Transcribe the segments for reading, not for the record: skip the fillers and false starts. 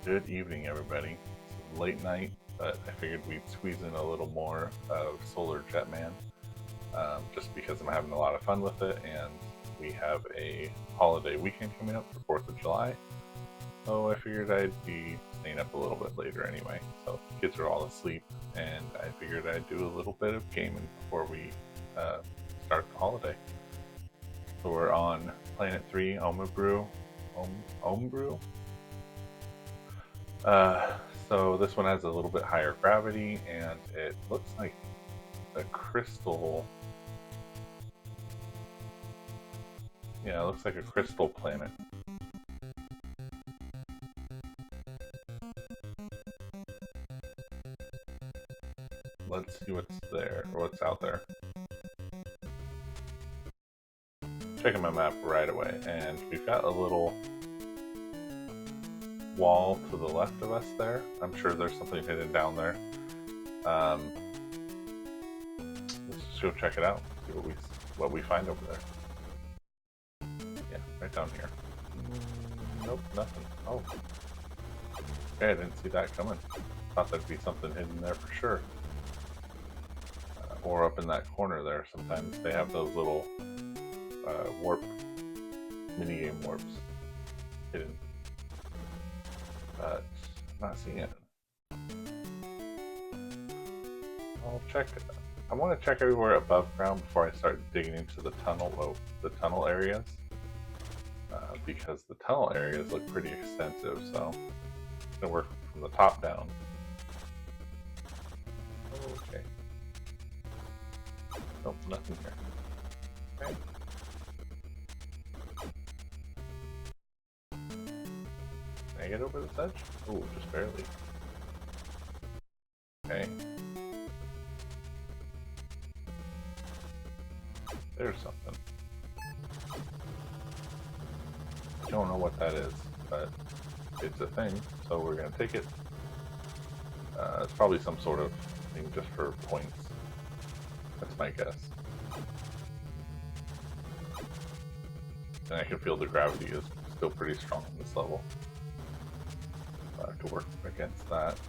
Good evening, everybody. It's late night, but I figured we'd squeeze in a little more of Solar Jetman, just because I'm having a lot of fun with it, and we have a holiday weekend coming up for 4th of July, so I figured I'd be staying up a little bit later anyway. So the kids are all asleep, and I figured I'd do a little bit of gaming before we start the holiday. So we're on Planet 3, Omabrew. Omabrew? So this one has a little bit higher gravity, and it looks like a crystal. Yeah, it looks like a crystal planet. Let's see what's there, or what's out there. Checking my map right away, and we've got a little wall to the left of us there. I'm sure there's something hidden down there. Let's just go check it out, see what we find over there. Yeah, right down here. Nope, nothing. Oh. Okay, I didn't see that coming. Thought there'd be something hidden there for sure. Or up in that corner there, sometimes they have those little warp minigame warps hidden. But I'm not seeing it. I'll check it. I want to check everywhere above ground before I start digging into the tunnel areas, because the tunnel areas look pretty extensive. So I'm gonna work from the top down. Okay. Nope, nothing here. Okay. Can I get over this edge? Ooh, just barely. Okay. There's something. I don't know what that is, but it's a thing, so we're gonna take it. It's probably some sort of thing just for points. That's my guess. And I can feel the gravity is still pretty strong on this level. I have to work against that.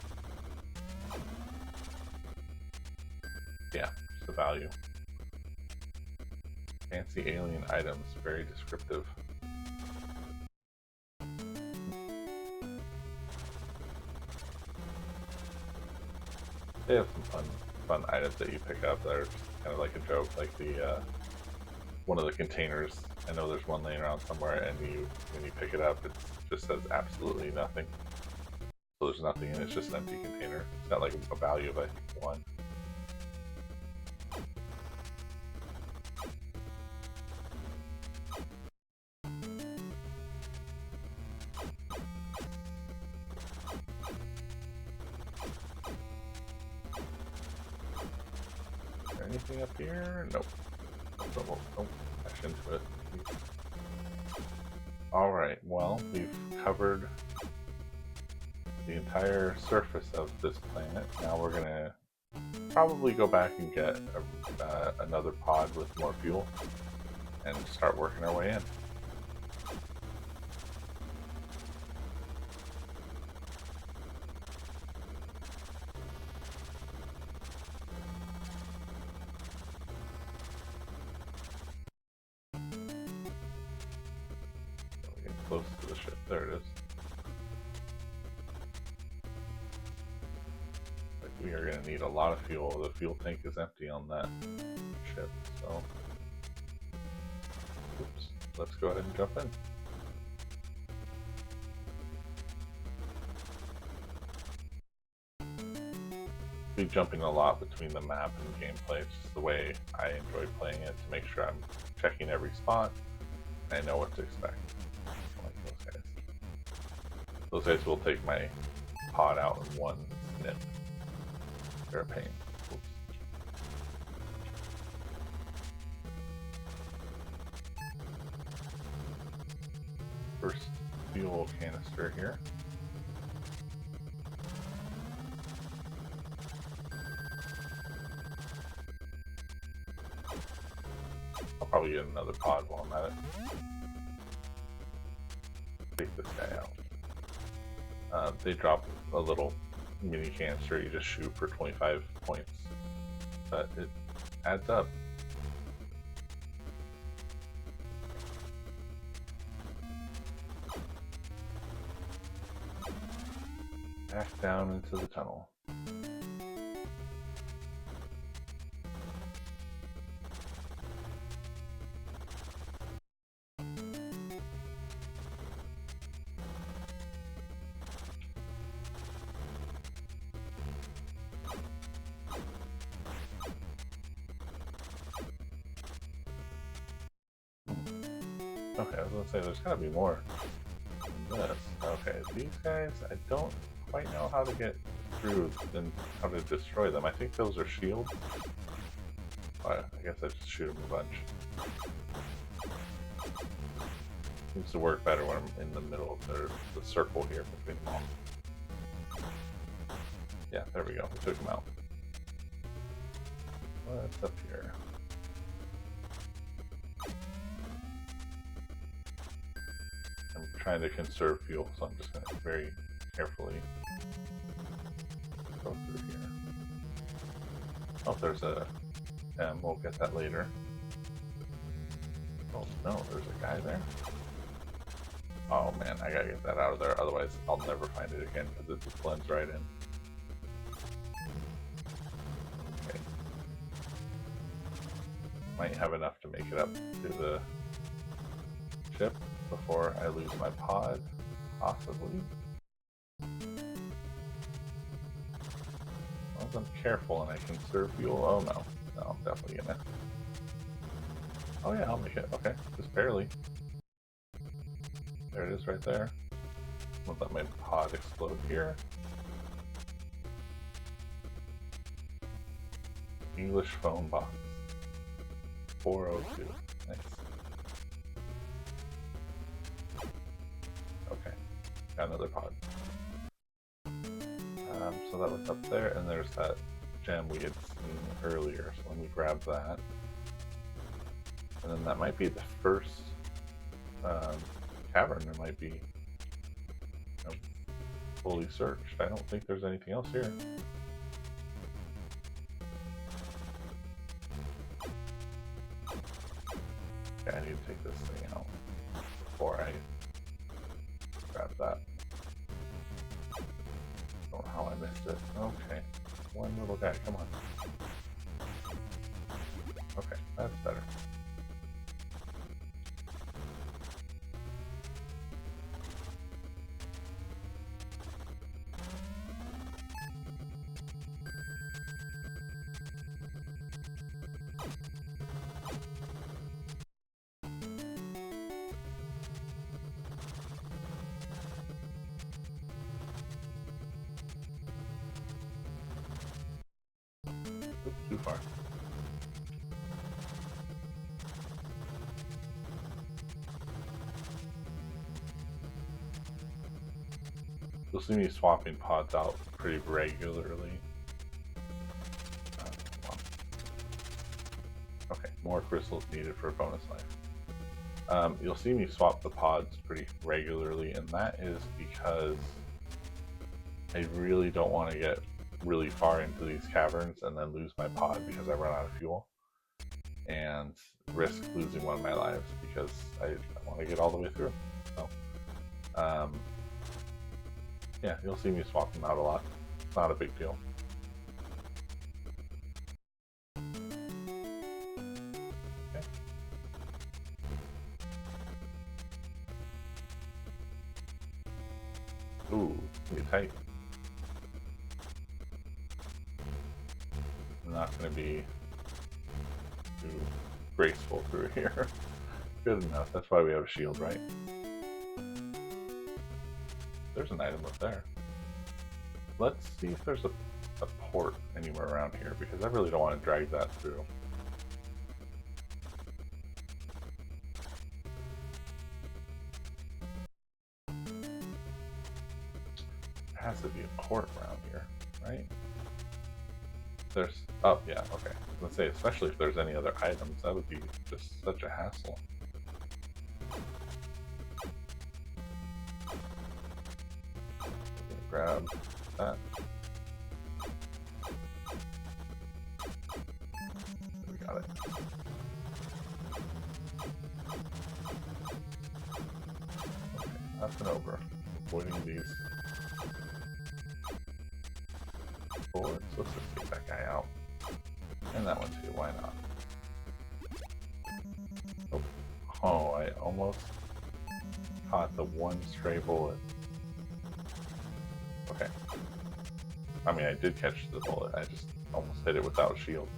Yeah, just the value. Fancy alien items, very descriptive. They have some fun items that you pick up that are kind of like a joke, like the one of the containers. I know there's one laying around somewhere, and when you pick it up, it just says absolutely nothing. So there's nothing in it, it's just an empty container. It's got like a value of, I think, 1. Is there anything up here? Nope. Nope. Dash into it. Alright, well, we've covered the entire surface of this planet. Now we're gonna probably go back and get another pod with more fuel and start working our way in. We're getting close to the ship. There it is. We are going to need a lot of fuel. The fuel tank is empty on that ship, so oops. Let's go ahead and jump in. Be jumping a lot between the map and gameplay. It's just the way I enjoy playing it, to make sure I'm checking every spot and I know what to expect. Like those guys. Those guys will take my pod out in one snip. They're a pain. Oops. First fuel canister here. I'll probably get another pod while I'm at it. Take this guy out. They drop a little mini canister. You just shoot for 25 points, but it adds up. Back down into the tunnel. Okay, I was gonna say there's gotta be more than this. Okay, these guys, I don't quite know how to get through and how to destroy them. I think those are shields. I guess I just shoot them a bunch. Seems to work better when I'm in the middle of the circle here between them all. Yeah, there we go. We took them out. What's up here? I'm trying to conserve fuel, so I'm just going to very carefully go through here. Oh, there's a M. We'll get that later. Oh no, there's a guy there. Oh man, I gotta get that out of there, otherwise I'll never find it again because it just blends right in. Okay. Might have enough to make it up to the ship before I lose my pod, possibly. As I'm careful and I conserve fuel. Oh no, no, I'm definitely gonna. Oh yeah, I'll make it. Okay, just barely. There it is right there. I'll let my pod explode here. English phone box. 402. Nice. Okay, got another pod. So that was up there, and there's that gem we had seen earlier, so let me grab that. And then that might be the first cavern. There might be fully searched. I don't think there's anything else here. Okay, I need to take this thing out before I grab that. Don't know how I missed it. Okay, one little guy, come on. Okay, that's better. Oops, too far. You'll see me swapping pods out pretty regularly. Okay, more crystals needed for a bonus life. You'll see me swap the pods pretty regularly, and that is because I really don't want to get really far into these caverns and then lose my pod because I run out of fuel, and risk losing one of my lives because I want to get all the way through. So, yeah, you'll see me swap them out a lot. It's not a big deal. Okay. Ooh, be tight. I'm not going to be too graceful through here. Good enough. That's why we have a shield, right? There's an item up there. Let's see if there's a port anywhere around here, because I really don't want to drag that through. There has to be a port around here, right? There's, oh yeah, okay. I was gonna say, especially if there's any other items, that would be just such a hassle. grab that. We got it. Okay, up and over. Avoiding these bullets. Let's just take that guy out. And that one too, why not? Oh, oh, I almost caught the one stray bullet. Okay. I mean, I did catch the bullet, I just almost hit it without a shield.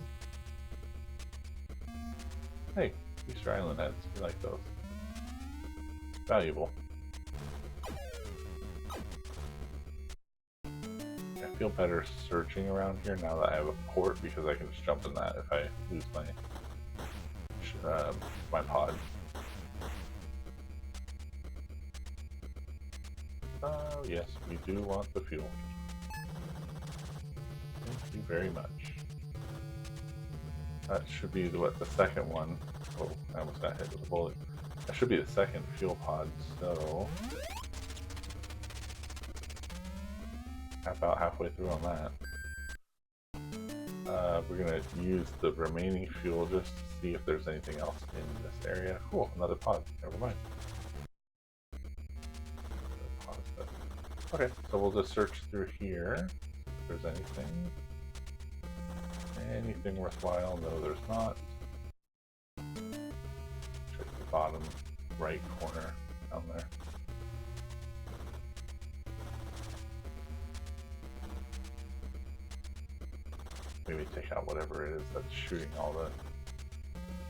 Hey, Easter Island heads, we like those. Valuable. I feel better searching around here now that I have a port because I can just jump in that if I lose my pod. Oh yes, we do want the fuel. Thank you very much. That should be the second one. Oh, I almost got hit with a bullet. That should be the second fuel pod, so about halfway through on that. We're gonna use the remaining fuel just to see if there's anything else in this area. Cool, another pod. Never mind. Okay, so we'll just search through here if there's anything worthwhile. No, there's not. Check the bottom right corner down there. Maybe take out whatever it is that's shooting all the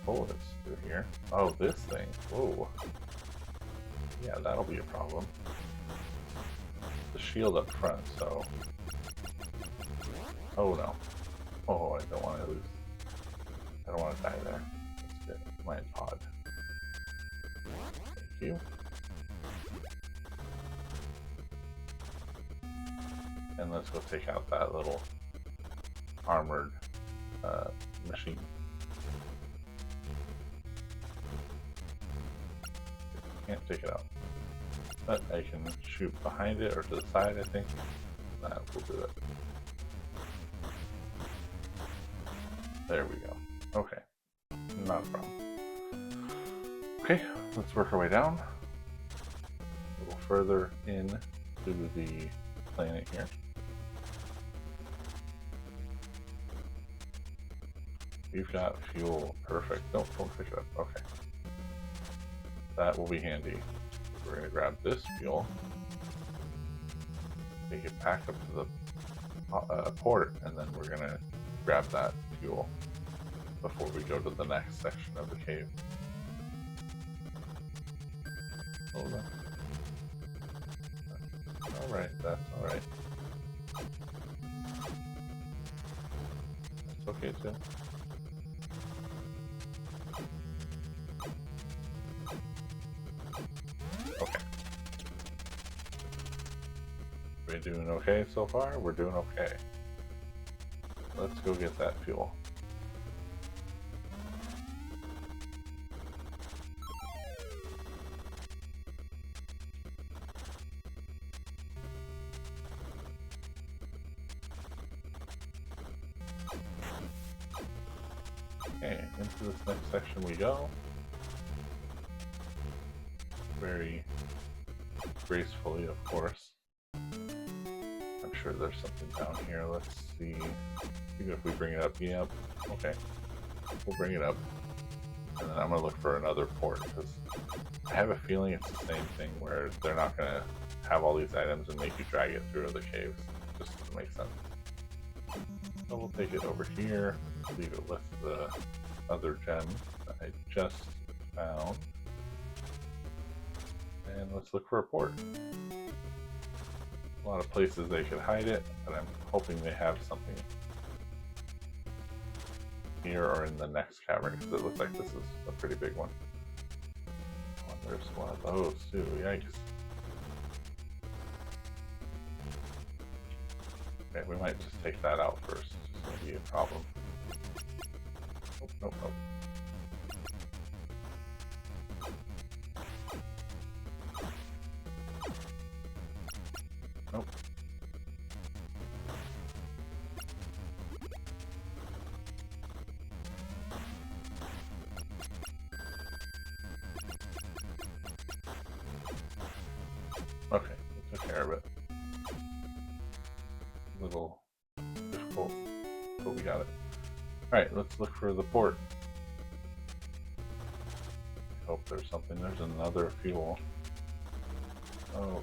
bullets through here. Oh, this thing. Whoa. Yeah, that'll be a problem. The shield up front, so... Oh no. Oh, I don't want to lose. I don't want to die there. Let's get my pod. Thank you. And let's go take out that little armored machine. Can't take it out. But I can shoot behind it or to the side, I think. That will do it. There we go. Okay. Not a problem. Okay, let's work our way down. A little further in to the planet here. We've got fuel. Perfect. Don't pick it up. Okay. That will be handy. We're going to grab this fuel, take it back up to the port, and then we're going to grab that fuel before we go to the next section of the cave. Hold on. Alright, that's alright. That's okay too. Okay. We're doing okay so far? We're doing okay. Let's go get that fuel. Okay, into this next section we go. Very gracefully, of course. I'm sure there's something down here. Let's see. Even if we bring it up, yep. Okay, we'll bring it up, and then I'm gonna look for another port because I have a feeling it's the same thing where they're not gonna have all these items and make you drag it through the caves. Just doesn't make sense. So we'll take it over here, leave it with the other gem that I just found. And let's look for a port. A lot of places they could hide it, but I'm hoping they have something here or in the next cavern, because it looks like this is a pretty big one. Oh, there's one of those too, yikes. Okay, we might just take that out first. It's going to be a problem. Nope, nope, nope. Nope. care of it. A little difficult, but we got it. Alright, let's look for the port. I hope there's something. There's another fuel. Okay.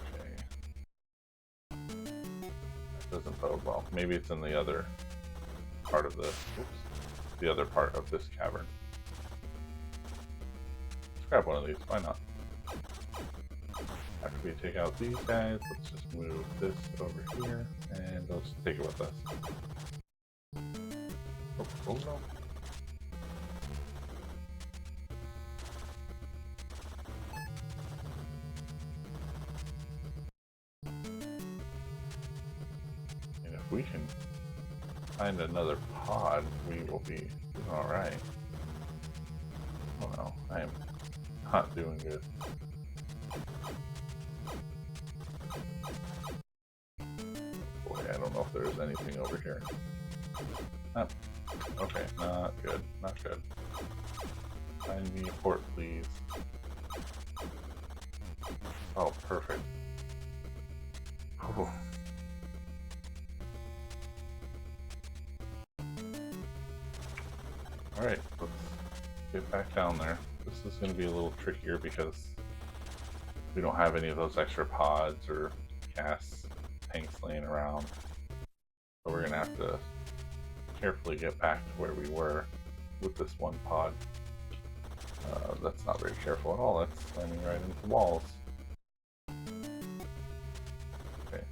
That doesn't bode well. Maybe it's in the other part of the, the other part of this cavern. Let's grab one of these, why not? After we take out these guys, let's just move this over here, and let's take it with us. Oh no. And if we can find another pod, we will be doing alright. Oh no, I am not doing good. Boy, I don't know if there's anything over here. Ah, okay, not good, not good. Find me a port, please. Oh, perfect. Oh. Alright, let's get back down there. This is going to be a little trickier because we don't have any of those extra pods or gas tanks laying around. So we're going to have to carefully get back to where we were with this one pod. That's not very careful at all. That's slamming right into walls. Okay.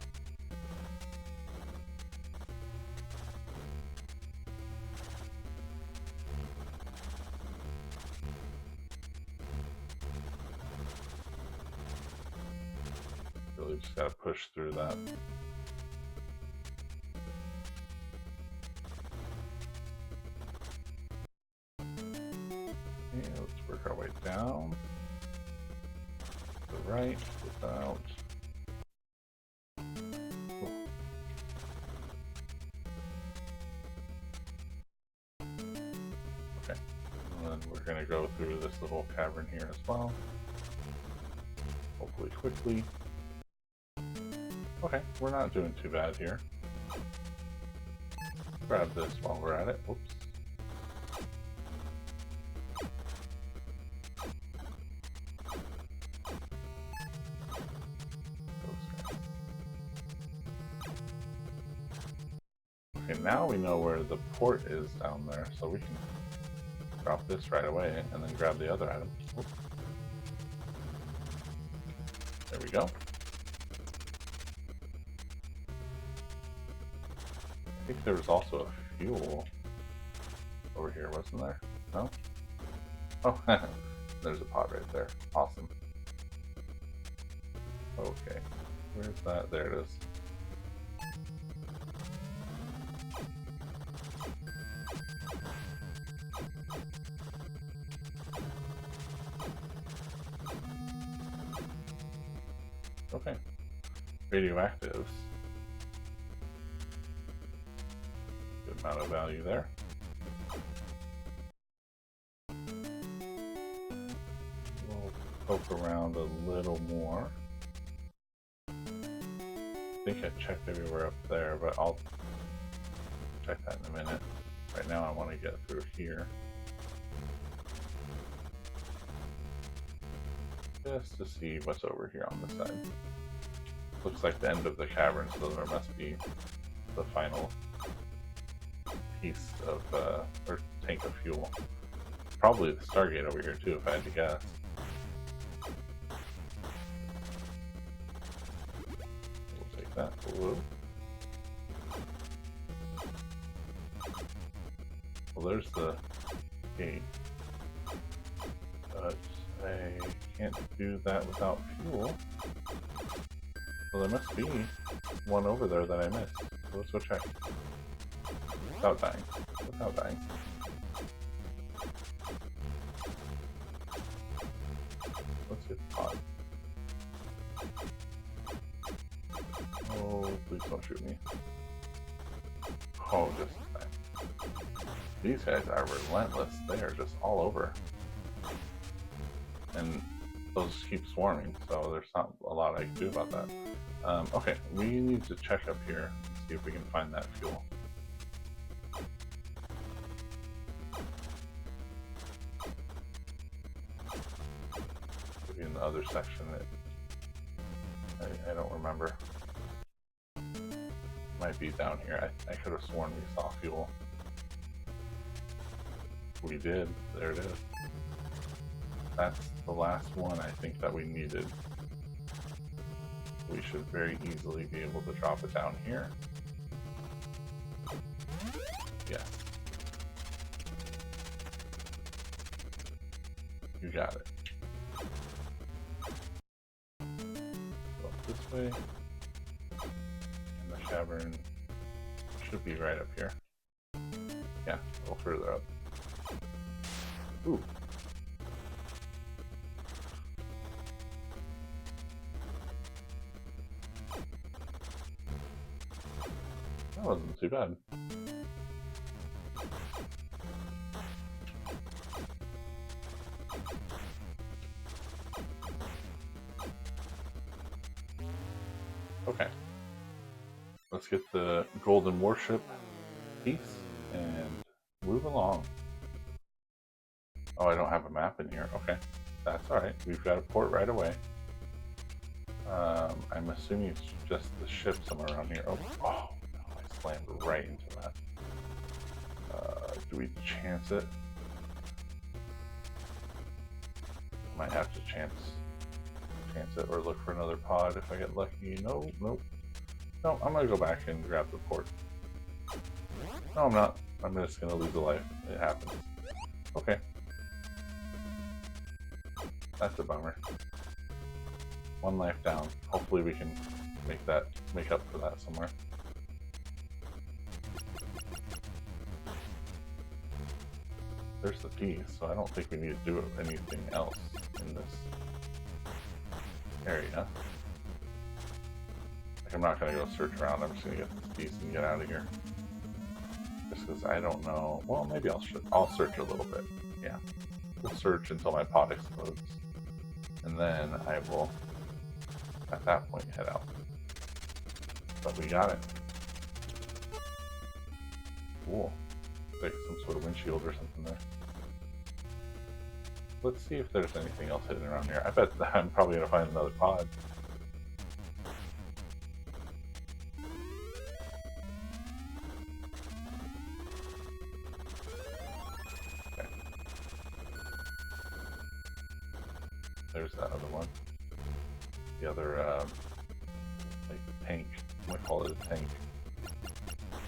Really just gotta push through that. Okay, let's work our way down. To the right, without. Oh. Okay, and then we're gonna go through this little cavern here as well. Hopefully quickly. Okay, we're not doing too bad here. Grab this while we're at it. Whoops. Okay, now we know where the port is down there, so we can drop this right away and then grab the other item. Oops. There we go. I think there was also a fuel over here, wasn't there? No? Oh, there's a pod right there. Awesome. Okay, where's that? There it is. Okay. Radioactives. Good amount of value there. We'll poke around a little more. I think I checked everywhere up there, but I'll check that in a minute. Right now I want to get through here. Just to see what's over here on this side. Looks like the end of the cavern, so there must be the final piece of, or tank of fuel. Probably the Stargate over here too, if I had to guess. We'll take that. Whoa. Well, there's the gate. But I can't do that without fuel. Well, there must be one over there that I missed. So let's go check. Without dying. Without dying. Let's get the pod. Oh, please don't shoot me. Oh, just in time. These guys are relentless. They are just all over. And those keep swarming, so there's not a lot I can do about that. Okay, we need to check up here and see if we can find that fuel. Maybe in the other section that I don't remember. Might be down here. I could have sworn we saw fuel. We did. There it is. That's the last one I think that we needed. We should very easily be able to drop it down here. Yes. You got it. Go up this way. And the cavern should be right up here. Yeah, a little further up. Ooh. That wasn't too bad. Okay. Let's get the golden warship piece and move along. Oh, I don't have a map in here. Okay. That's alright. We've got a port right away. I'm assuming it's just the ship somewhere around here. Oh, no, I slammed right into that. Do we chance it? Might have to chance it or look for another pod if I get lucky. No, nope. No, I'm gonna go back and grab the port. No, I'm not. I'm just gonna lose a life. It happens. Okay. That's a bummer. One life down. Hopefully we can make up for that somewhere. There's the piece, so I don't think we need to do anything else in this area. Like, I'm not gonna go search around. I'm just gonna get this piece and get out of here. Just because I don't know. Well, maybe I'll search a little bit. Yeah, we'll search until my pod explodes, and then I will, at that point, head out. But we got it. Cool. Like some sort of windshield or something there. Let's see if there's anything else hidden around here. I bet I'm probably gonna find another pod. Okay. There's that other one. The other, like the tank. I'm gonna call it a tank.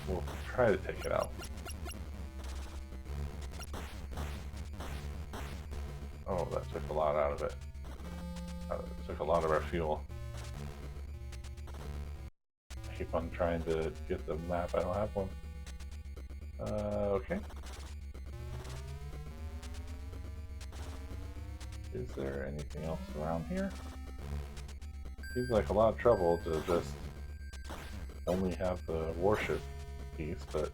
We'll try to take it out. Oh, that took a lot out of it. It took a lot of our fuel. I keep on trying to get the map. I don't have one. Okay. Is there anything else around here? Seems like a lot of trouble to just only have the warship piece, but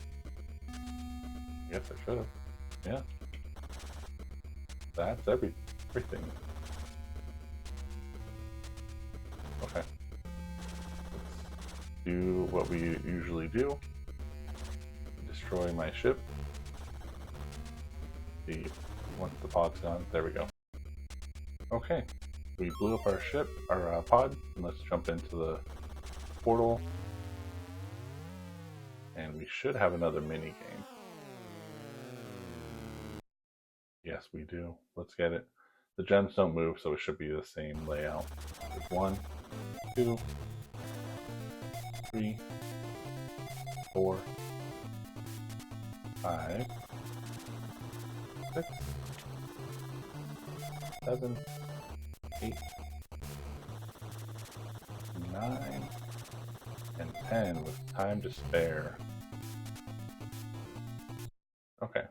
I guess I should have. Yeah. That's everything. Okay. Let's do what we usually do. Destroy my ship. See, once the pod's gone, there we go. Okay, we blew up our ship, our pod, and let's jump into the portal. And we should have another mini game. Yes, we do. Let's get it. The gems don't move, so it should be the same layout. There's 1, 2, 3, 4, 5, 6, 7, 8, 9, and 10 with time to spare. Okay.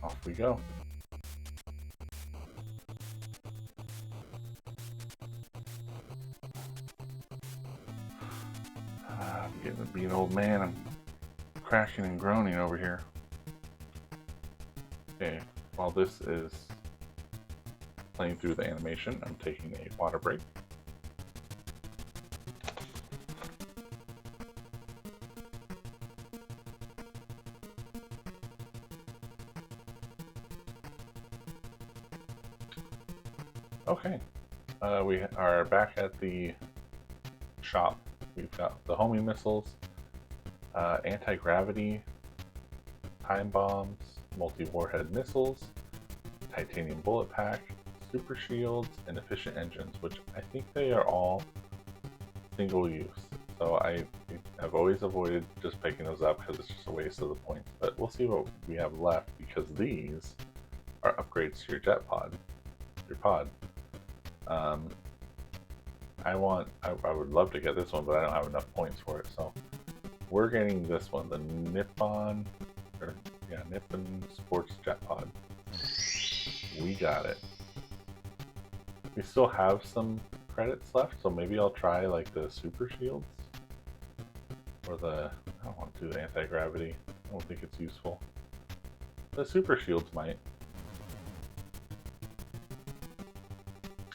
Off we go. I'm getting to be an old man. I'm cracking and groaning over here. Okay, while this is playing through the animation, I'm taking a water break. Okay, we are back at the shop. We've got the homing missiles, anti-gravity, time bombs, multi-warhead missiles, titanium bullet pack, super shields, and efficient engines, which I think they are all single use. So I've always avoided just picking those up because it's just a waste of the points. But we'll see what we have left because these are upgrades to your jet pod, your pod. I would love to get this one, but I don't have enough points for it. So we're getting this one, the Nippon Sports Jet Pod. We got it. We still have some credits left, so maybe I'll try like the super shields or I don't want to do the anti-gravity. I don't think it's useful. The super shields might.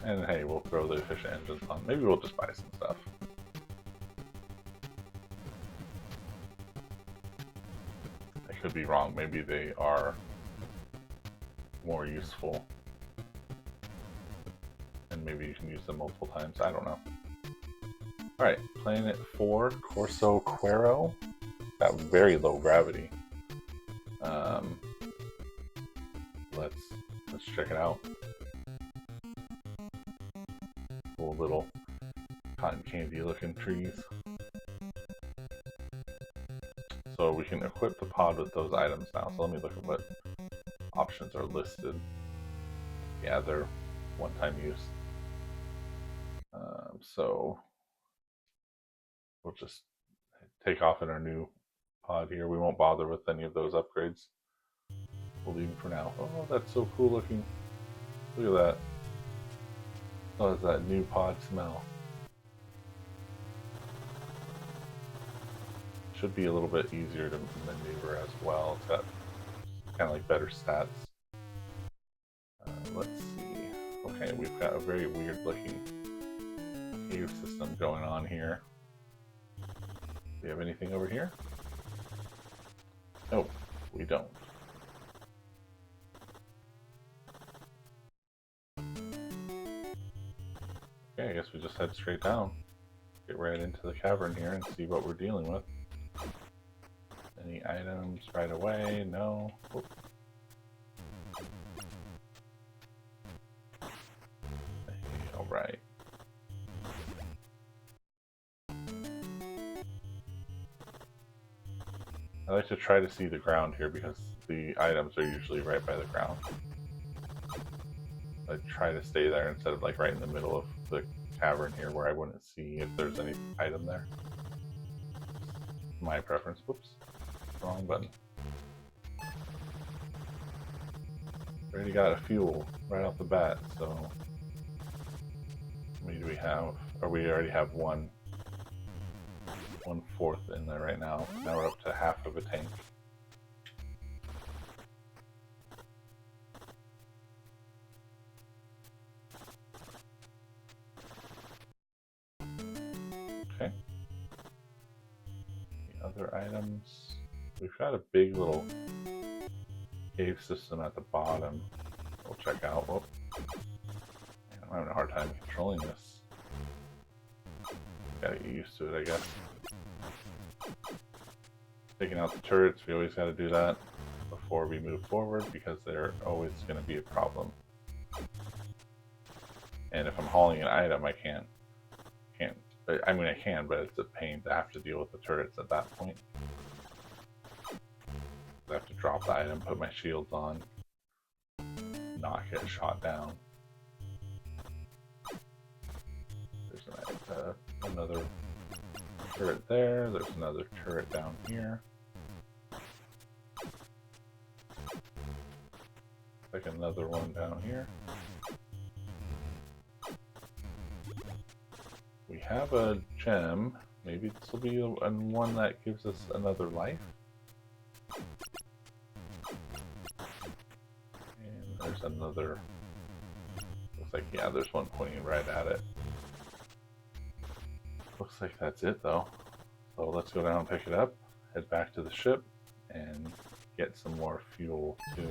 And hey, we'll throw the efficient engines on. Maybe we'll just buy some stuff. I could be wrong. Maybe they are more useful. And maybe you can use them multiple times. I don't know. Alright, Planet 4, Corso Quero. Got very low gravity. Let's check it out. Cool little cotton candy looking trees. So we can equip the pod with those items now. So let me look at what options are listed. Yeah, they're one-time use. So we'll just take off in our new pod here. We won't bother with any of those upgrades. We'll leave them for now. Oh, that's so cool looking. Look at that. Oh, it's that new pod smell. Should be a little bit easier to maneuver as well. It's got kind of like better stats. Let's see. Okay, we've got a very weird looking cave system going on here. Do we have anything over here? Nope, we don't. Okay, I guess we just head straight down. Get right into the cavern here and see what we're dealing with. Any items right away? No. Oop. Alright. I like to try to see the ground here because the items are usually right by the ground. I try to stay there instead of like right in the middle of the cavern here where I wouldn't see if there's any item there. My preference. Whoops. Wrong button. Already got a fuel right off the bat, so how many do we have? Or we already have 1/4 in there right now. Now we're up to half of a tank. Okay. The other items. We've got a big little cave system at the bottom. We'll check out. Whoop. Man, I'm having a hard time controlling this. Gotta get used to it, I guess. Taking out the turrets, we always gotta do that before we move forward because they're always gonna be a problem. And if I'm hauling an item, I can't. I mean, I can, but it's a pain to have to deal with the turrets at that point. I have to drop the item, put my shields on, not get shot down. There's another turret there. There's another turret down here. Like another one down here. We have a gem. Maybe this will be one that gives us another life. And there's another like, yeah, there's one pointing right at it. Looks like that's it though. So let's go down and pick it up, head back to the ship, and get some more fuel to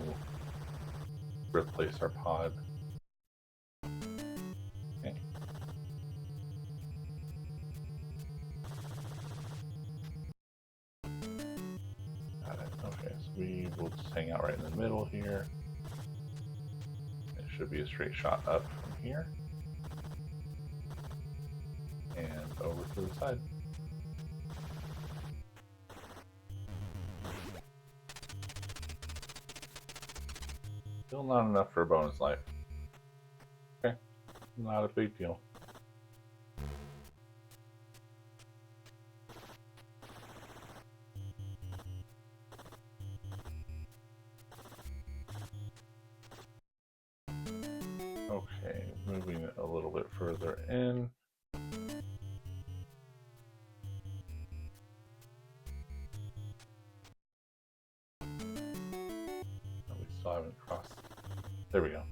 replace our pod. Okay. Got it. Okay, so we will just hang out right in the middle here. It should be a straight shot up from here. And over to the side. Still not enough for a bonus life. Okay, not a big deal. Okay, moving a little bit further in. We still haven't crossed. There we go.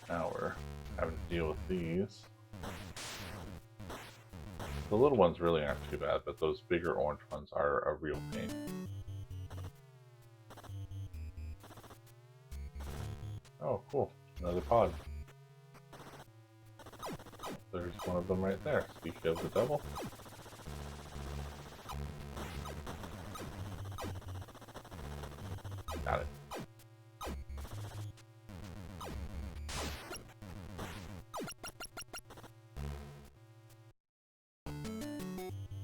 Now we're having to deal with these. The little ones really aren't too bad, but those bigger orange ones are a real pain. Oh, cool. Another pod. There's one of them right there. Speaking of the devil. Got it.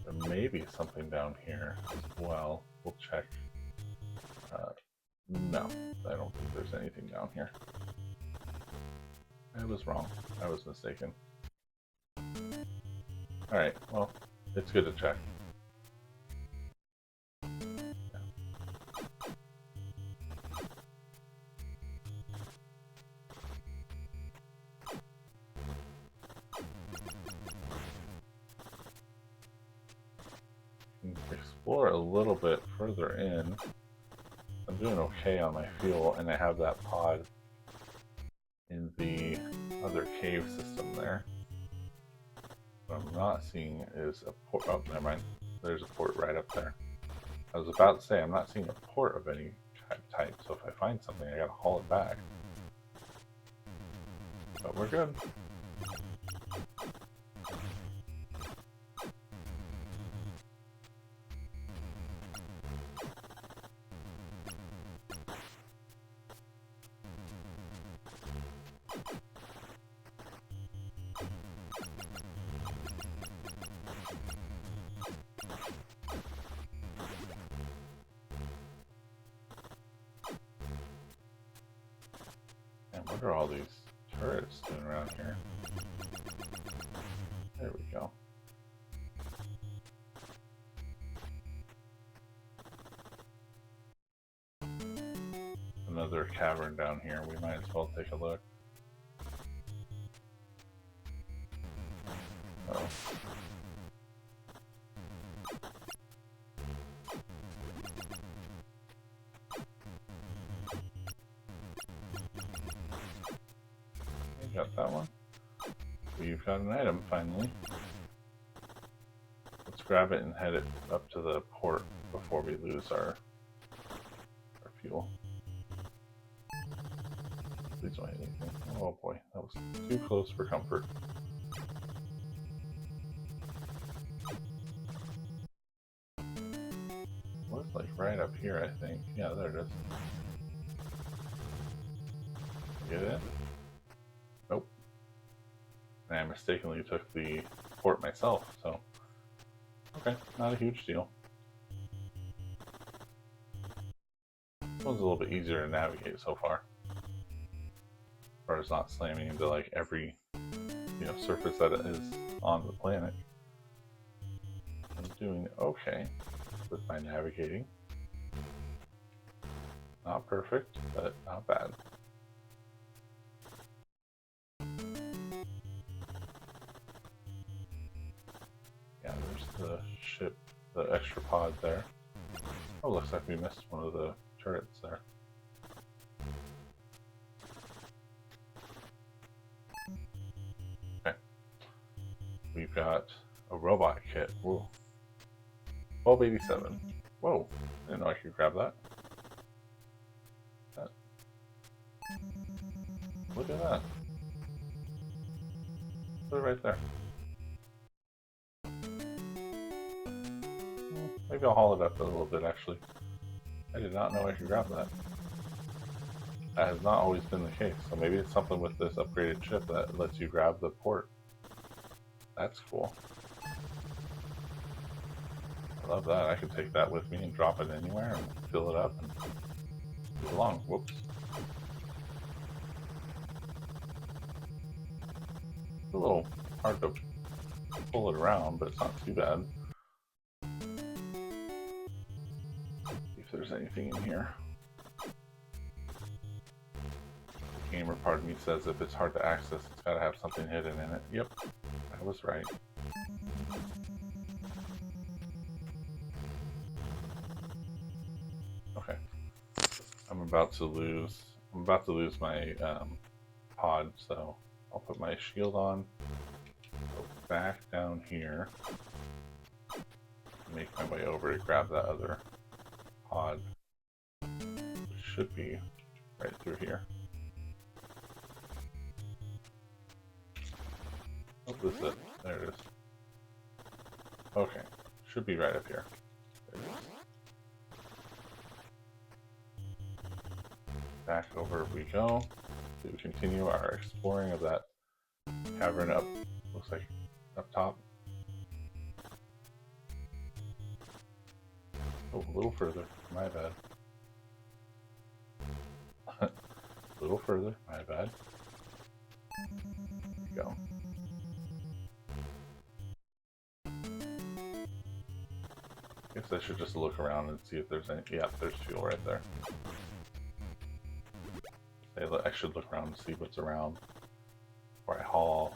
There may be something down here as well. We'll check. No, I don't think there's anything down here. I was wrong. I was mistaken. Alright, well, it's good to check. Explore a little bit further in. I'm doing okay on my fuel, and I have that pod in the other cave system there. What I'm not seeing is a port. Oh, never mind. There's a port right up there. I was about to say I'm not seeing a port of any type, so if I find something, I gotta haul it back. But we're good. What are all these turrets doing around here? There we go. Another cavern down here. We might as well take a look. Oh. Got that one. We've got an item finally. Let's grab it and head it up to the port before we lose our fuel. Please don't hit anything. Oh boy, that was too close for comfort. Looks like right up here, I think. Yeah, there it is. Get it? Nope. And I mistakenly took the port myself, so okay, not a huge deal. This one's a little bit easier to navigate so far. As far as not slamming into like every surface that is on the planet. I'm doing okay with my navigating. Not perfect, but not bad. Yeah, there's the ship, the extra pod there. Oh, looks like we missed one of the turrets there. we've got a robot kit. Whoa. 1287. Whoa. Didn't know I could grab that. Look at that. Put it right there. Maybe I'll haul it up a little bit, actually. I did not know I could grab that. That has not always been the case, so maybe it's something with this upgraded chip that lets you grab the port. That's cool. I love that. I could take that with me and drop it anywhere and fill it up and move along. Whoops. It's a little hard to pull it around, but it's not too bad. See if there's anything in here. The gamer part of me says if it's hard to access, it's got to have something hidden in it. Yep, I was right. Okay, I'm about to lose my pod, so I'll put my shield on, go back down here, make my way over to grab that other pod, which should be right through here. Oh, this is it. There it is. Okay, should be right up here. There it is. Back over we go to continue our exploring of that cavern up, looks like up top. Oh, a little further, my bad. A little further, my bad. There we go. Guess I should just look around and see if there's any. Yeah, there's fuel right there. I should look around and see what's around before I haul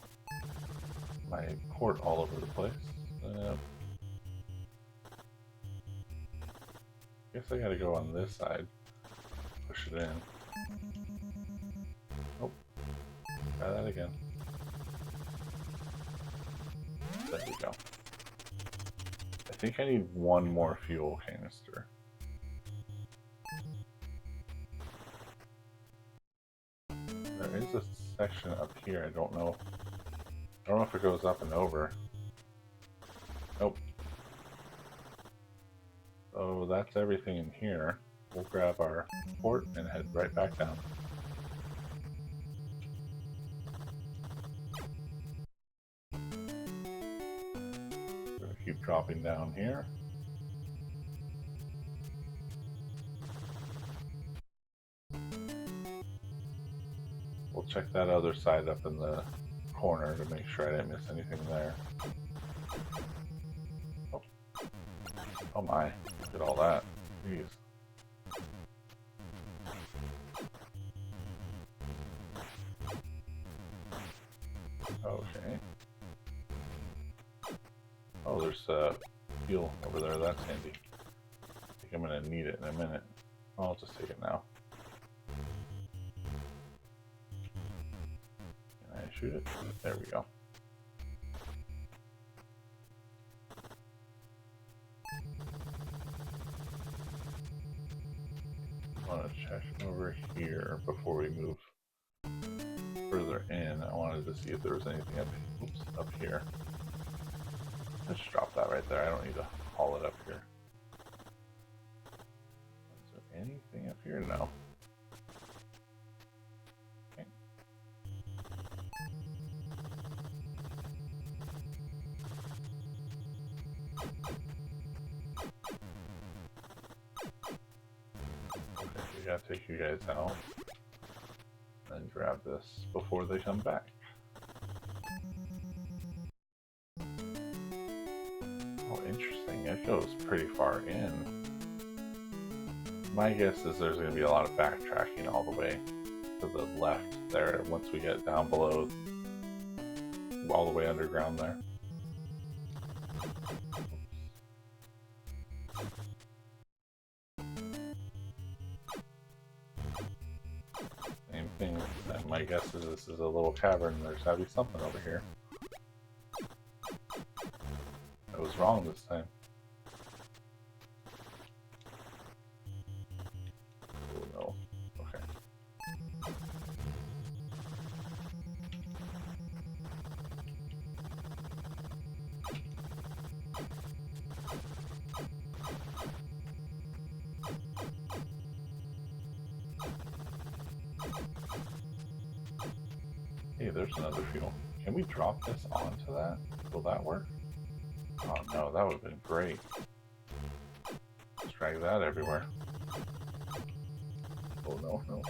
my port all over the place. Guess I gotta go on this side, push it in. Oh, try that again. There we go. I think I need one more fuel canister. There is a section up here. I don't know if it goes up and over. Nope. So that's everything in here. We'll grab our port and head right back down. Gonna keep dropping down here. We'll check that other side up in the corner to make sure I didn't miss anything there. Oh, oh my, look at all that. Jeez. Okay. Oh, there's fuel over there. That's handy. I think I'm gonna need it in a minute. I'll just take it now. Can I shoot it? There we go. I want to check over here before we move further in. I wanted to see if there was anything up here. Let's drop that right there. I don't need to haul it up here. Is there anything up here? No. Okay. Okay, we gotta take you guys out and grab this before they come back. Interesting, it goes pretty far in. My guess is there's going to be a lot of backtracking all the way to the left there once we get down below, all the way underground there. Same thing, my guess is this is a little cavern, there's got to be something over here. I was wrong this time. Oh no. Okay. Hey, there's another fuel. Can we drop this onto that? Will that work? Oh no, that would have been great. Let's drag that everywhere. Oh no, no.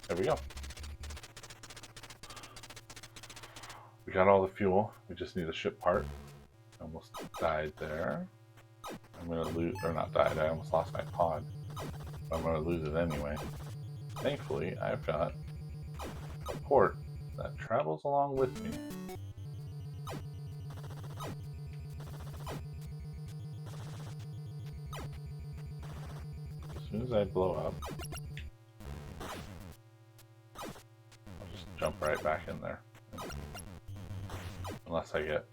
There we go. We got all the fuel. We just need a ship part. I almost died there. I'm gonna lose, or not died, I almost lost my pod. But I'm gonna lose it anyway. Thankfully, I've got a port that travels along with me. As soon as I blow up, I'll just jump right back in there. Unless I get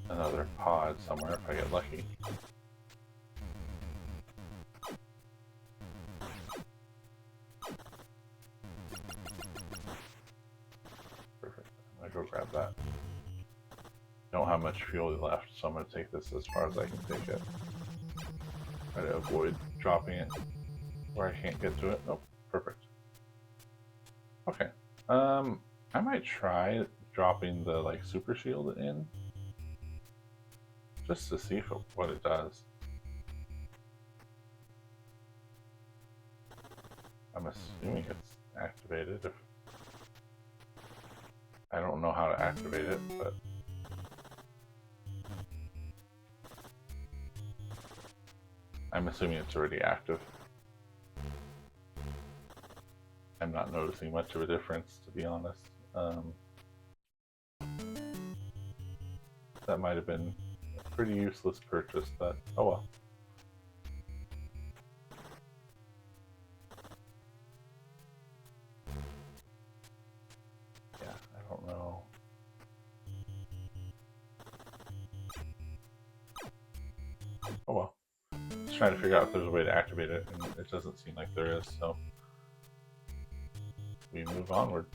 another pod somewhere, if I get lucky. Perfect. I'm gonna go grab that. Don't have much fuel left, so I'm gonna take this as far as I can take it. Try to avoid dropping it where I can't get to it. Nope, perfect. Okay. I might try dropping the like super shield in just to see what it does. I'm assuming it's activated. If I don't know how to activate it, but I'm assuming it's already active. I'm not noticing much of a difference, to be honest. That might have been a pretty useless purchase, but oh well. Yeah, I don't know. Oh well. Just trying to figure out if there's a way to activate it, and it doesn't seem like there is, so we move onward.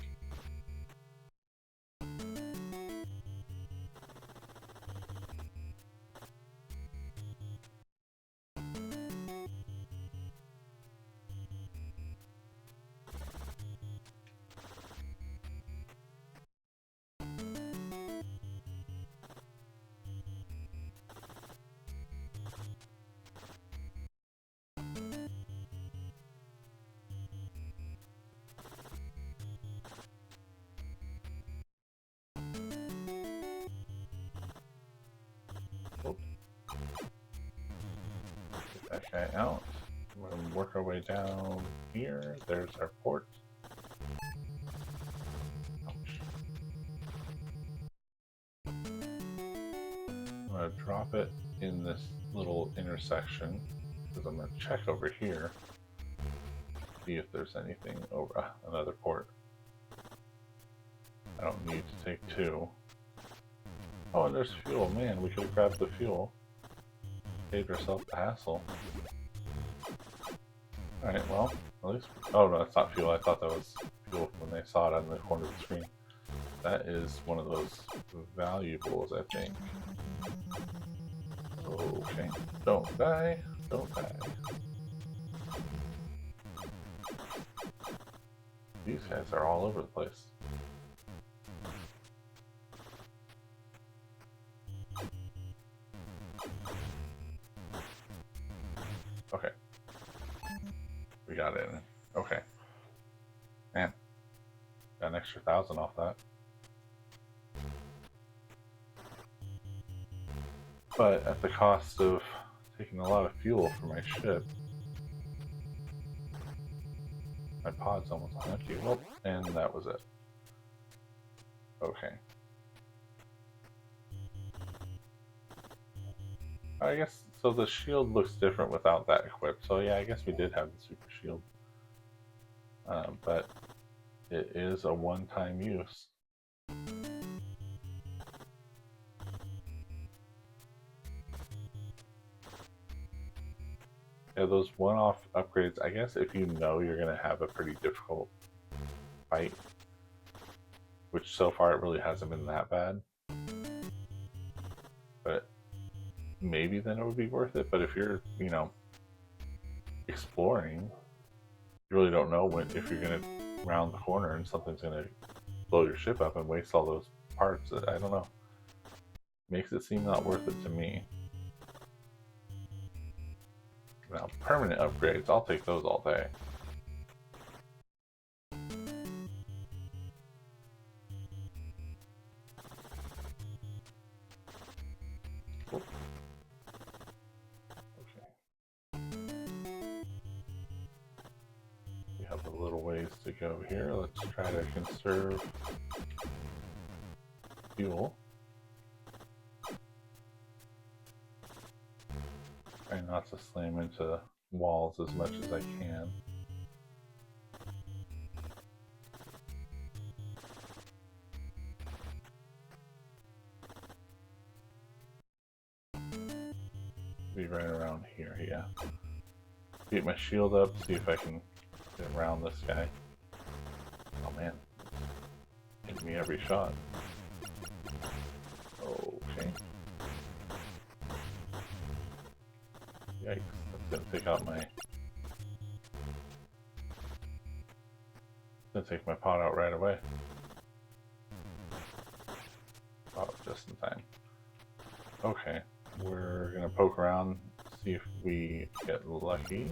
Get that guy out. We're going to work our way down here. There's our port. Ouch. I'm going to drop it in this little intersection because I'm going to check over here, see if there's anything over another port. I don't need to take two. Oh, and there's fuel. Man, we could have grabbed the fuel. Saved ourselves the hassle. Alright, well, at least... Oh, no, that's not fuel. I thought that was fuel when they saw it on the corner of the screen. That is one of those valuables, I think. Okay. Don't die. Don't die. These guys are all over the place. Okay. We got it in. Okay. Man. Got an extra 1,000 off that. But at the cost of taking a lot of fuel for my ship. My pod's almost empty. Well, and that was it. Okay. I guess, so the shield looks different without that equipped. So yeah, I guess we did have the super shield. But it is a one-time use. Yeah, those one-off upgrades, I guess if you know you're going to have a pretty difficult fight, which so far it really hasn't been that bad, but maybe then it would be worth it. But if you're, you know, exploring, you really don't know if you're going to round the corner and something's going to blow your ship up and waste all those parts. I don't know. Makes it seem not worth it to me. Now, permanent upgrades, I'll take those all day. We have a little ways to go here. Let's try to conserve fuel. Try not to slam into walls as much as I can. Be right around here, yeah. Beat my shield up, see if I can get around this guy. Oh man, hit me every shot. Okay. Yikes, that's gonna take out my... Gonna take my pot out right away. Oh, just in time. Okay, we're gonna poke around, see if we get lucky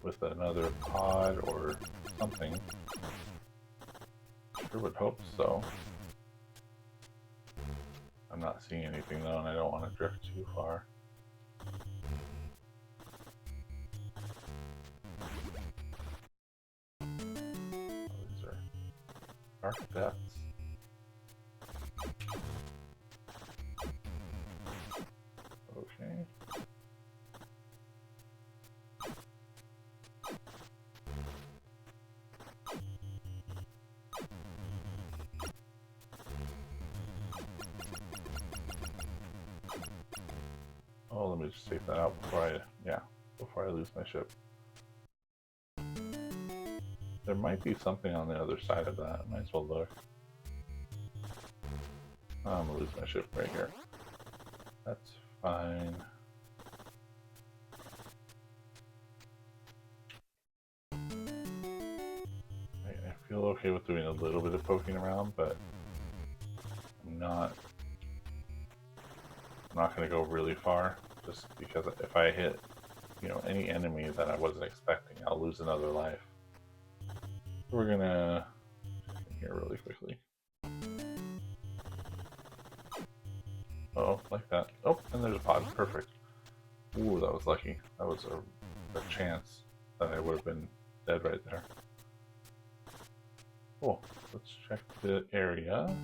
with another pod or something. Sure would hope so. I'm not seeing anything though, and I don't want to drift too far. Oh, these are dark depths. Okay. Oh, let me just take that out before I lose my ship. There might be something on the other side of that. Might as well look. I'm gonna lose my ship right here. That's fine. I feel okay with doing a little bit of poking around, but I'm not going to go really far, just because if I hit, you know, any enemy that I wasn't expecting, I'll lose another life. We're gonna in here really quickly. Oh, like that. Oh, and there's a pod. Perfect. Ooh, that was lucky. That was a chance that I would have been dead right there. Cool. Let's check the area.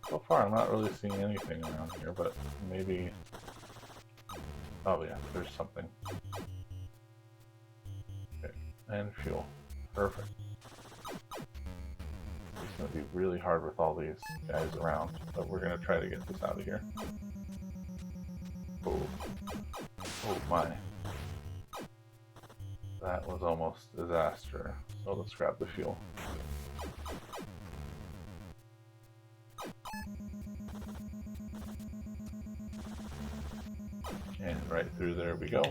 So far, I'm not really seeing anything around here, but maybe... Oh yeah, there's something. Okay, and fuel. Perfect. It's going to be really hard with all these guys around, but we're going to try to get this out of here. Oh. Oh my. That was almost disaster. So let's grab the fuel. And right through there we go.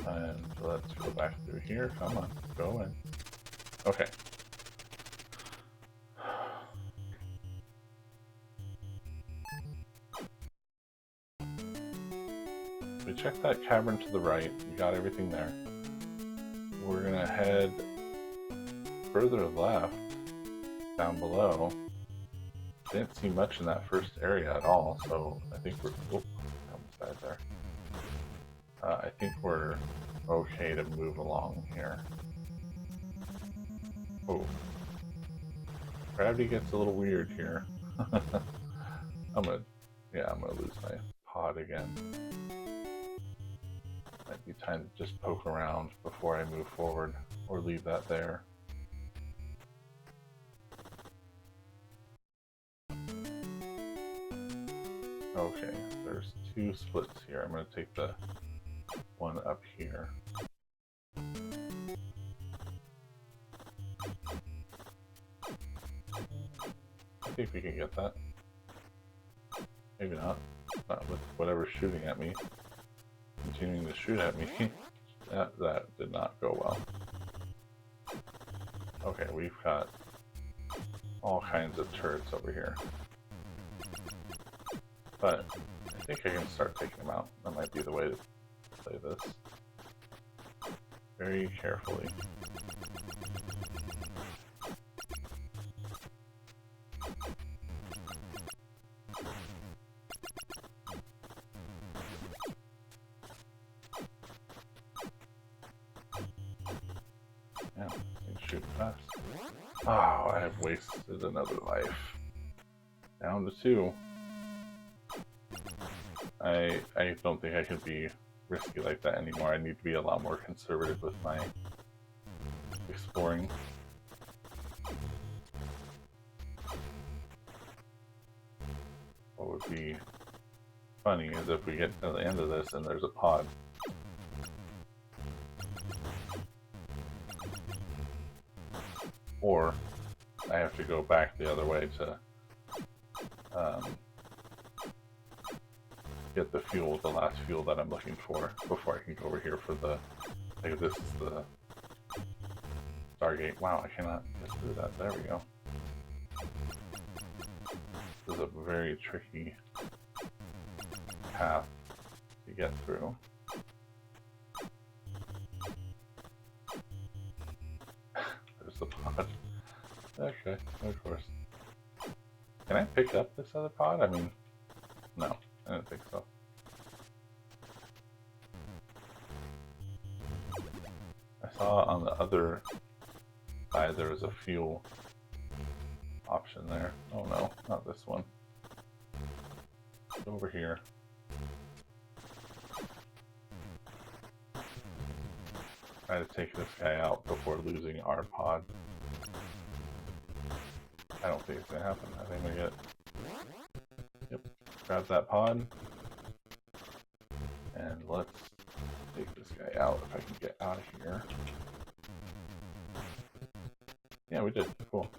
And let's go back through here. Come on, go in. Okay. We checked that cavern to the right. We got everything there. We're gonna head further left, down below. Didn't see much in that first area at all, so I think we're... Oh, almost died there. I think we're okay to move along here. Oh. Gravity gets a little weird here. I'm gonna lose my pod again. My Might be time to just poke around before I move forward, or leave that there. Okay, there's two splits here. I'm going to take the one up here. See if we can get that. Maybe not. Not with whatever's shooting at me. Continuing to shoot at me. That did not go well. Okay, we've got all kinds of turrets over here. But I think I can start taking them out. That might be the way to play this. Very carefully. Yeah, they shoot fast. Oh, I have wasted another life. Down to 2. I don't think I can be risky like that anymore. I need to be a lot more conservative with my exploring. What would be funny is if we get to the end of this and there's a pod. Or I have to go back the other way to get the fuel, the last fuel that I'm looking for, before I can go over here for the, like this is the Stargate. Wow, I cannot get through that. There we go. This is a very tricky path to get through. There's the pod. Okay, of course. Can I pick up this other pod? I mean, no. I don't think so. I saw on the other side there was a fuel option there. Oh no, not this one. It's over here. Try to take this guy out before losing our pod. I don't think it's gonna happen. I think we get. Yep. Grab that pod. And let's take this guy out if I can get out of here. Yeah, we did. Cool.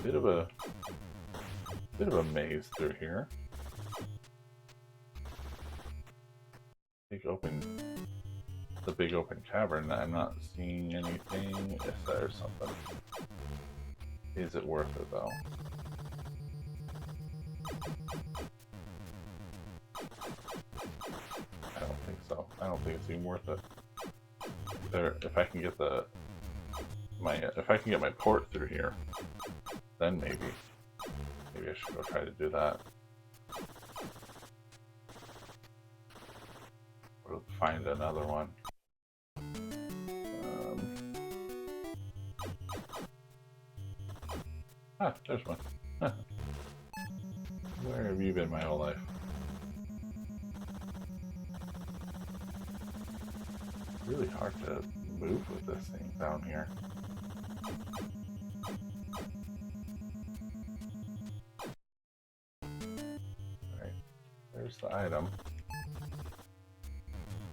Bit of a maze through here. The big open cavern. I'm not seeing anything. Yes, there's something. Is it worth it though? I don't think so. I don't think it's even worth it. If I can get if I can get my port through here, then maybe I should go try to do that. Or find another one. There's one. Where have you been my whole life? Really hard to move with this thing down here. Alright, there's the item.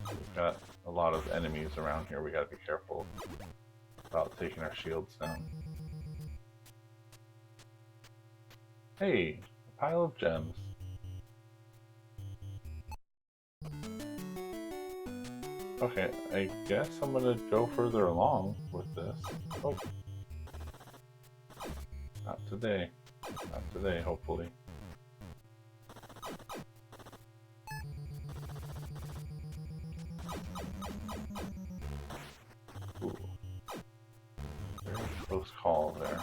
We've got a lot of enemies around here. We gotta be careful about taking our shields down. Hey, a pile of gems. Okay, I guess I'm gonna go further along with this. Oh. Not today. Not today, hopefully. Ooh. Very close call there.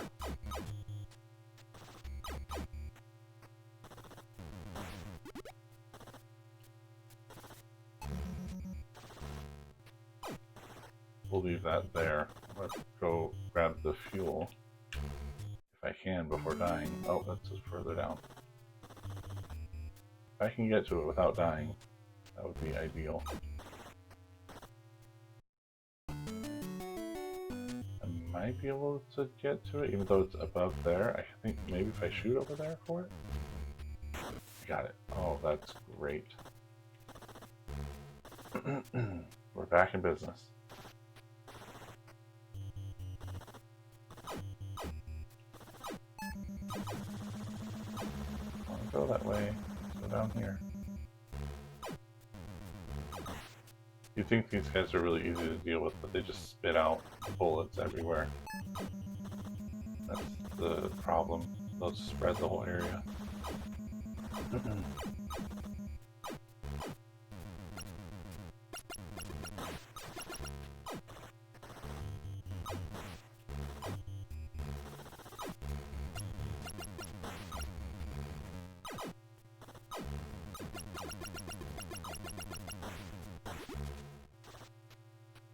We'll leave that there. Let's go grab the fuel if I can before dying. Oh, that's just further down. If I can get to it without dying, That would be ideal. I might be able to get to it, even though it's above there. I think maybe if I shoot over there for it. Got it. Oh, that's great. We're back in business. Go that way. Go down here. You'd think these guys are really easy to deal with, but they just spit out bullets everywhere. That's the problem. They'll just spread the whole area.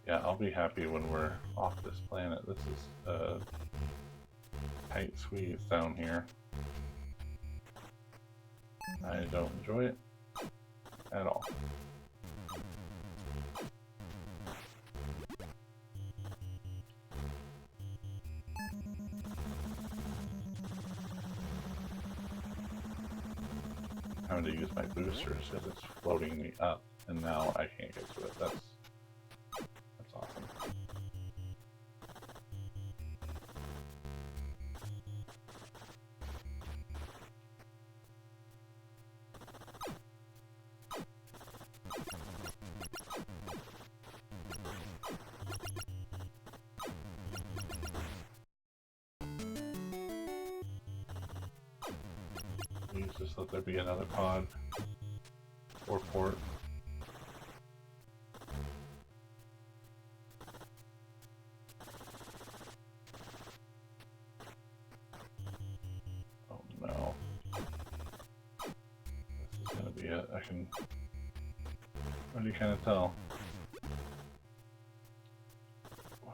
Yeah, I'll be happy when we're off this planet. This is a tight squeeze down here. I don't enjoy it at all. Having to use my boosters because it's floating me up, and now I can't get to it. That's awesome. Please just let there be another pod or port. Oh no. This is gonna be it. I can already kind of tell. I'm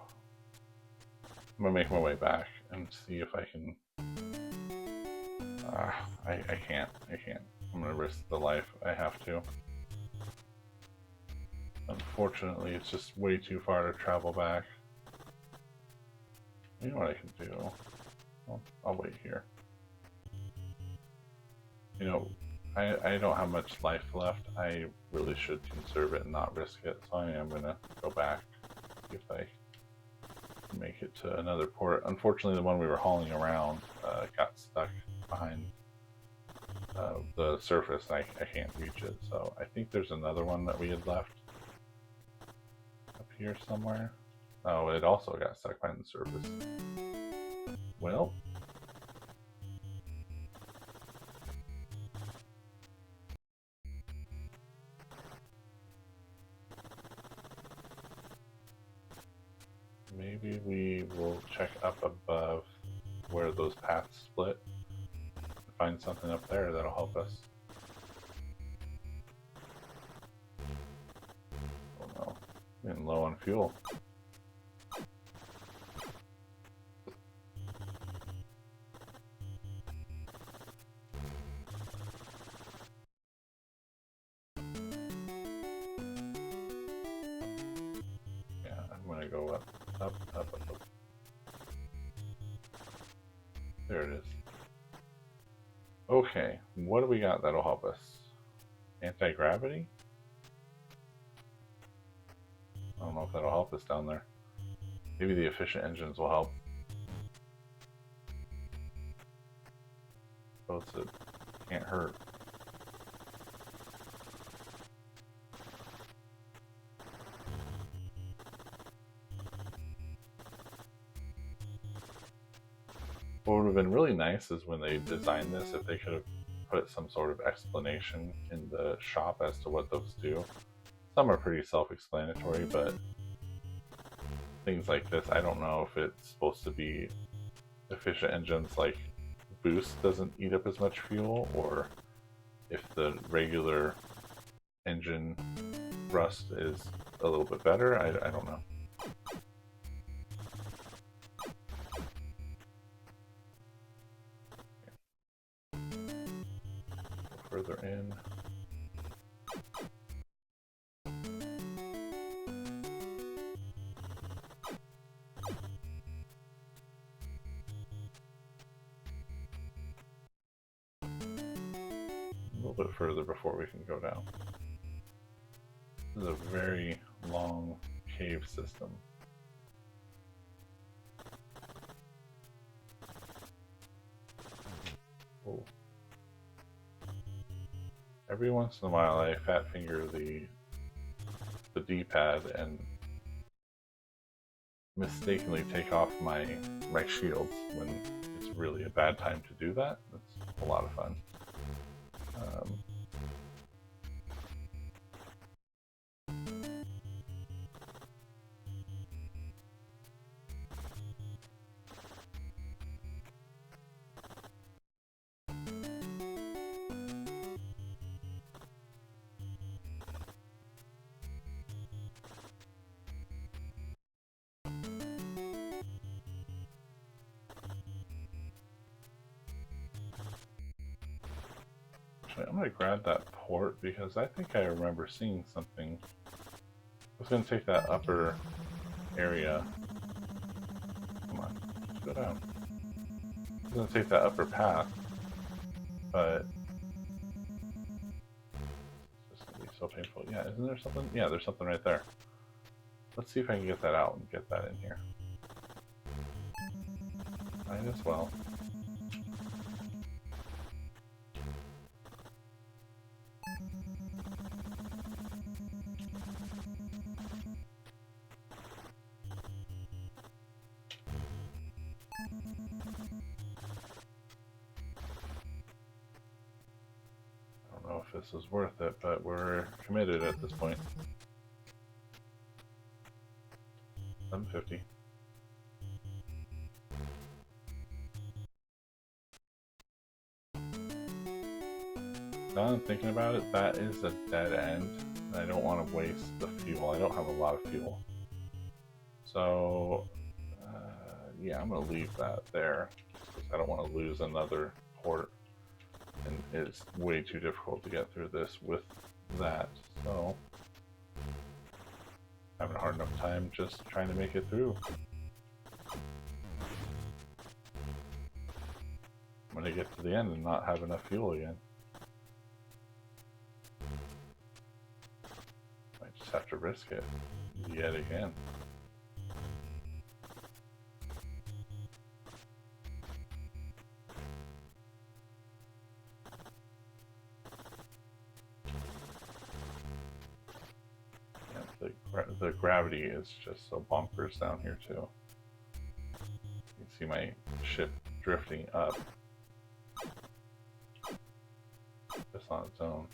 gonna make my way back and see if I can. I can't. I'm gonna risk the life. I have to. Unfortunately, it's just way too far to travel back. You know what I can do? I'll wait here. You know, I don't have much life left. I really should conserve it and not risk it, so I am gonna go back, see if I can make it to another port. Unfortunately, the one we were hauling around got stuck behind the surface. I can't reach it, so I think there's another one that we had left up here somewhere. Oh, it also got stuck behind the surface. Well, maybe we will check up above where those paths split and find something up there that'll help us. Oh no, getting low on fuel. Yeah, I'm gonna go up. There it is. Okay, what do we got that'll help us? Anti-gravity? I don't know if that'll help us down there. Maybe the efficient engines will help. Both it can't hurt. What would have been really nice is when they designed this, if they could have put some sort of explanation in the shop as to what those do. Some are pretty self-explanatory, but things like this, I don't know if it's supposed to be efficient engines like boost doesn't eat up as much fuel, or if the regular engine thrust is a little bit better. I don't know. Further in. little bit further before we can go down. This is a very long cave system. Oh. Every once in a while I fat finger the D-pad and mistakenly take off my shields when it's really a bad time to do that. It's a lot of fun. I'm going to grab that port because I think I remember seeing something. I was going to take that upper area. Come on, let's go down. I was going to take that upper path, but it's just going to be so painful. Yeah, isn't there something? Yeah, there's something right there. Let's see if I can get that out and get that in here. Might as well. This is worth it, but we're committed at this point. 750. Now I'm thinking about it, that is a dead end, and I don't want to waste the fuel. I don't have a lot of fuel. So, yeah, I'm going to leave that there, because I don't want to lose another port. And it's way too difficult to get through this with that, so having a hard enough time just trying to make it through. I'm gonna get to the end and not have enough fuel again. Might just have to risk it yet again. The gravity is just so bonkers down here too. You can see my ship drifting up just on its own,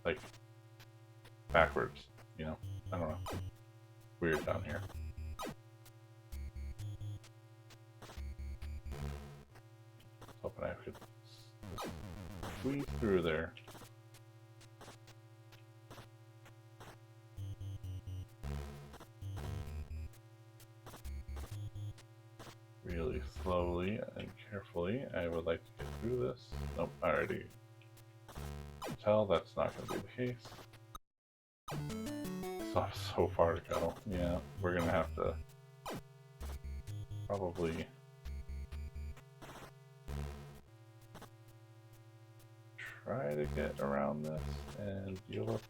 like backwards, you know. I don't know, weird down here. Hoping I could squeeze through there. Really slowly and carefully. I would like to get through this. Nope, I already can tell that's not going to be the case. Still have so far to go. Yeah, we're going to have to probably try to get around this and deal with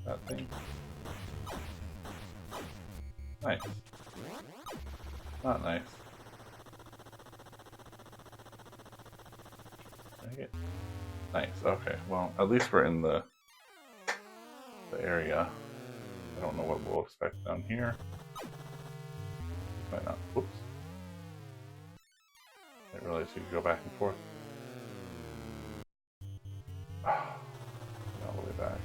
that thing. Nice. Not nice. Okay. Nice, okay. Well, at least we're in the area. I don't know what we'll expect down here. Might not. Whoops. I didn't realize you could go back and forth. All the way back.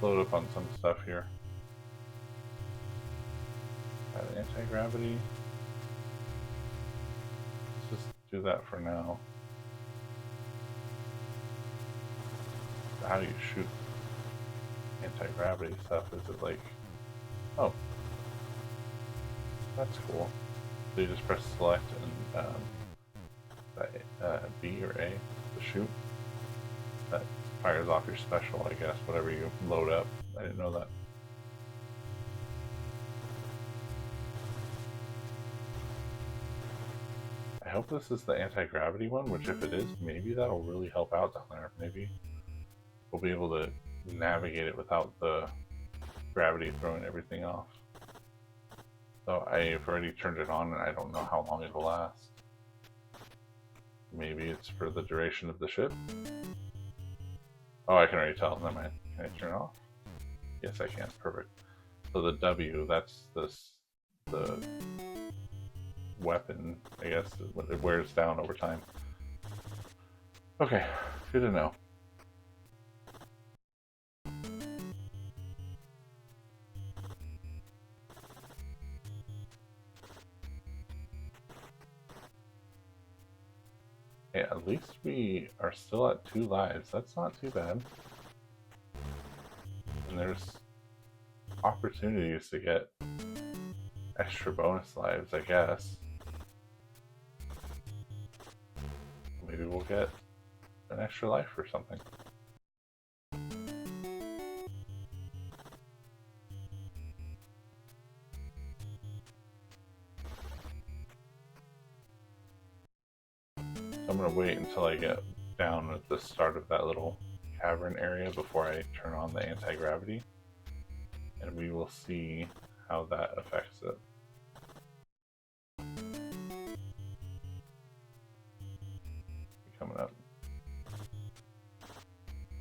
Load up on some stuff here. Add anti-gravity. Let's just do that for now. How do you shoot anti-gravity stuff? Is it like... Oh. That's cool. So you just press select and B or A to shoot. That fires off your special, I guess, whatever you load up. I didn't know that. I hope this is the anti-gravity one, which if it is, maybe that'll really help out down there. Maybe we'll be able to navigate it without the gravity throwing everything off. So I've already turned it on and I don't know how long it'll last. Maybe it's for the duration of the ship. Oh, I can already tell. Never mind. Can I turn it off? Yes, I can. Perfect. So the W, that's the weapon, I guess. It wears down over time. Okay, good to know. Yeah, at least we are still at 2 lives. That's not too bad. And there's opportunities to get extra bonus lives, I guess. Maybe we'll get an extra life or something. I'm going to wait until I get down at the start of that little cavern area before I turn on the anti-gravity, and we will see how that affects it. Coming up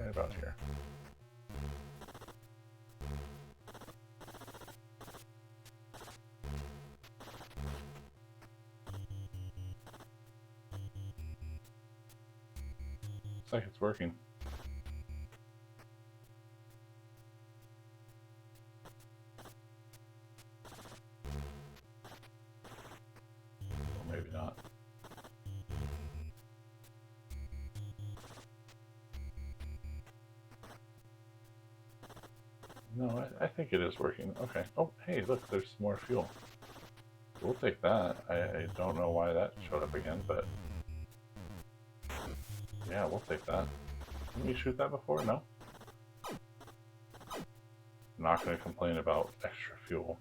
right about here. Looks like it's working. Or maybe not. No, I think it is working. Okay. Oh, hey, look, there's more fuel. We'll take that. I don't know why that showed up again, but yeah, we'll take that. Didn't you shoot that before? No? I'm not going to complain about extra fuel.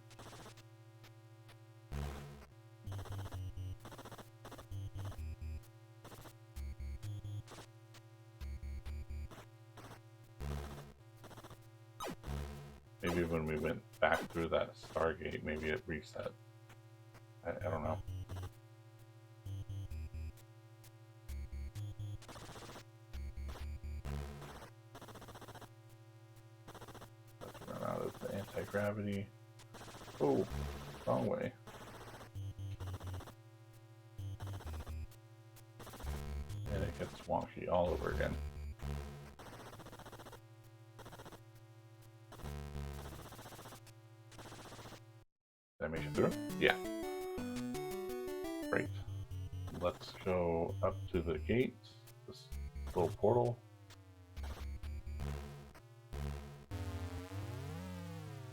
Maybe when we went back through that Stargate, maybe it reset. I don't know. Let's run out of the anti-gravity. Oh, wrong way. And it gets wonky all over again. Did I make it through? Yeah. Great. Let's go up to the gate, this little portal.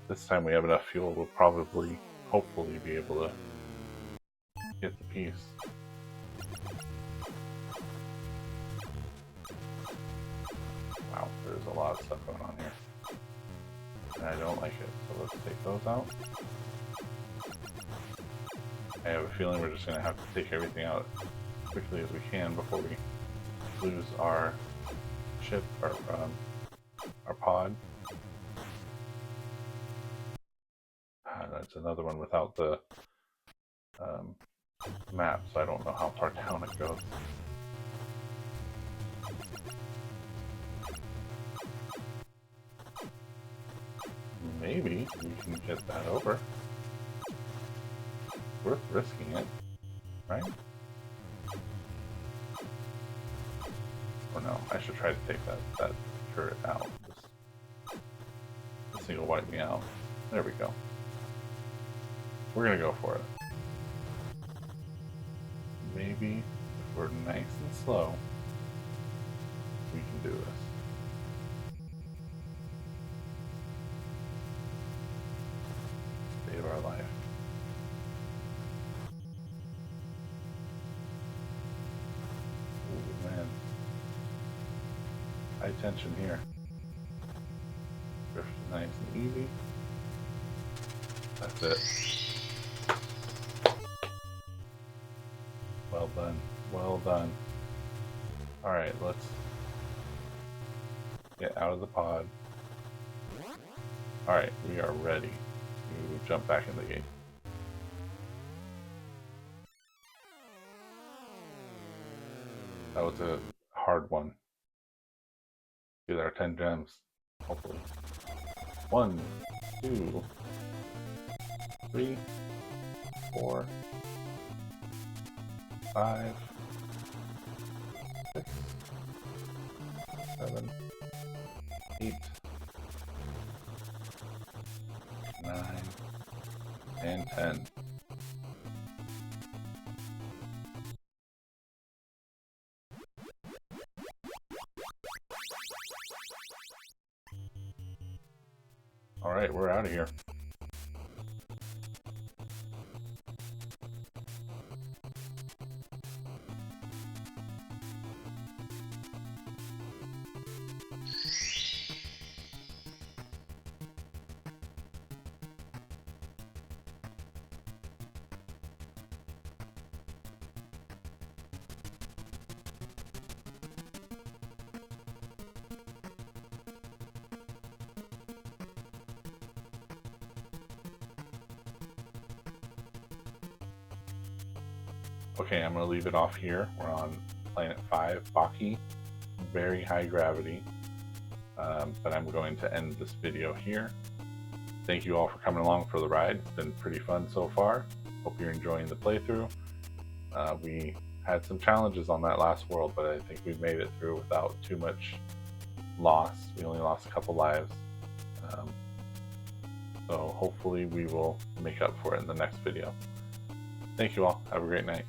This time we have enough fuel, we'll probably, hopefully, be able to get the piece. Wow, there's a lot of stuff going on here. And I don't like it, so let's take those out. I have a feeling we're just going to have to take everything out as quickly as we can before we lose our ship, our pod. That's another one without the map, so I don't know how far down it goes. Maybe we can get that over. Worth risking it, right? Or no, I should try to take that turret out. This thing will wipe me out. There we go. We're gonna go for it. Maybe if we're nice and slow, we can do this. Save our life. Ooh, man. High tension here. Drift nice and easy. That's it. Well done. Well done. Alright, let's get out of the pod. Alright, we are ready to jump back in the game. That was a hard one. Get our 10 gems, hopefully. 1, 2, 3, 4, 5, 6, 7, 8, 9, and 10. Alright, we're out of here. Okay, I'm going to leave it off here. We're on planet 5, Baki. Very high gravity. But I'm going to end this video here. Thank you all for coming along for the ride. It's been pretty fun so far. Hope you're enjoying the playthrough. We had some challenges on that last world, but I think we made it through without too much loss. We only lost a couple lives. So hopefully we will make up for it in the next video. Thank you all. Have a great night.